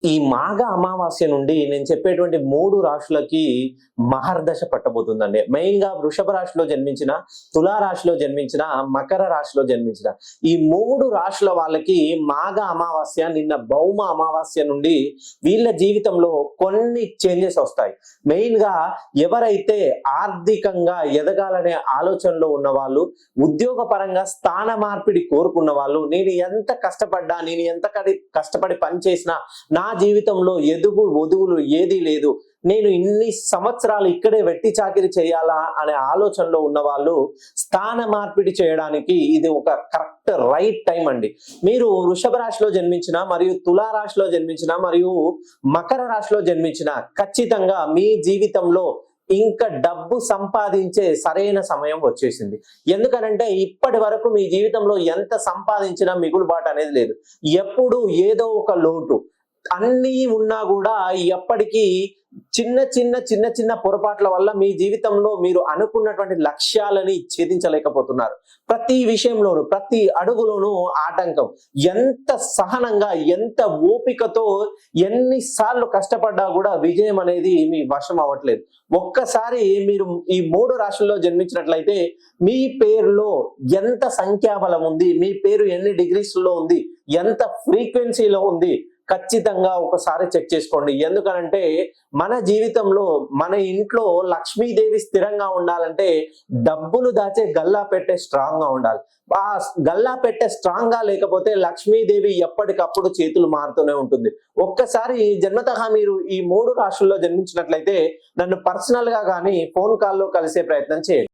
ఈ మాఘ అమావాస్య నుండి నేను చెప్పేటువంటి 3 రాశులకి మహర్దశ పట్టబోతుందండి. మెయిన్‌గా వృషభ రాశిలో జన్మించిన, తులా రాశిలో జన్మించిన, మకర రాశిలో జన్మించిన ఈ 3 రాశుల వాళ్ళకి మాఘ అమావాస్య నిన్న భౌమ అమావాస్య నుండి వీళ్ళ జీవితంలో కొన్ని చేంజెస్ వస్తాయి. మెయిన్‌గా ఎవరైతే ఆర్థికంగా ఎదగాలనే ఆలోచనలో ఉన్నవాళ్ళు, ఉద్యోగపరంగా స్థాన మార్పిడి కోరుకున్న వాళ్ళు, నేను ఎంత కష్టపడ్డా, నేను ఎంత కష్టపడి పని చేసినా నా జీవితంలో ఎదుగు ఒదుగులు ఏదీ లేదు, నేను ఇన్ని సంవత్సరాలు ఇక్కడే వెట్టి చాకిరి చేయాలా అనే ఆలోచనలో ఉన్న వాళ్ళు స్థాన మార్పిడి చేయడానికి ఇది ఒక కరెక్ట్ రైట్ టైం అండి. మీరు వృషభ రాశిలో జన్మించిన, మరియు తులా రాశిలో జన్మించిన, మరియు మకర రాశిలో జన్మించిన ఖచ్చితంగా మీ జీవితంలో ఇంకా డబ్బు సంపాదించే సరైన సమయం వచ్చేసింది. ఎందుకనంటే ఇప్పటి వరకు మీ జీవితంలో ఎంత సంపాదించినా మిగులుబాటు అనేది లేదు. ఎప్పుడు ఏదో ఒక లోటు, అన్నీ ఉన్నా కూడా ఎప్పటికీ చిన్న చిన్న పొరపాట్ల వల్ల మీ జీవితంలో మీరు అనుకున్నటువంటి లక్ష్యాలని ఛేదించలేకపోతున్నారు. ప్రతి విషయంలోనూ, ప్రతి అడుగులోనూ ఆటంకం. ఎంత సహనంగా, ఎంత ఓపికతో ఎన్నిసార్లు కష్టపడ్డా కూడా విజయం అనేది మీ వశం అవ్వట్లేదు. ఒక్కసారి మీరు ఈ 3 రాశుల్లో జన్మించినట్లయితే మీ పేరులో ఎంత సంఖ్యాబలం ఉంది, మీ పేరు ఎన్ని డిగ్రీస్లో ఉంది, ఎంత ఫ్రీక్వెన్సీలో ఉంది, ఖచ్చితంగా ఒకసారి చెక్ చేసుకోండి. ఎందుకనంటే మన జీవితంలో, మన ఇంట్లో లక్ష్మీదేవి స్థిరంగా ఉండాలంటే డబ్బులు దాచే గల్లా పెట్టే స్ట్రాంగ్ గా ఉండాలి. ఆ గల్లా పెట్టే స్ట్రాంగ్ గా లేకపోతే లక్ష్మీదేవి ఎప్పటికప్పుడు చేతులు మారుతూనే ఉంటుంది. ఒక్కసారి జన్మతః మీరు ఈ 3 రాశుల్లో జన్మించినట్లయితే నన్ను పర్సనల్ గా కానీ ఫోన్ కాల్లో కలిసే ప్రయత్నం చేయండి.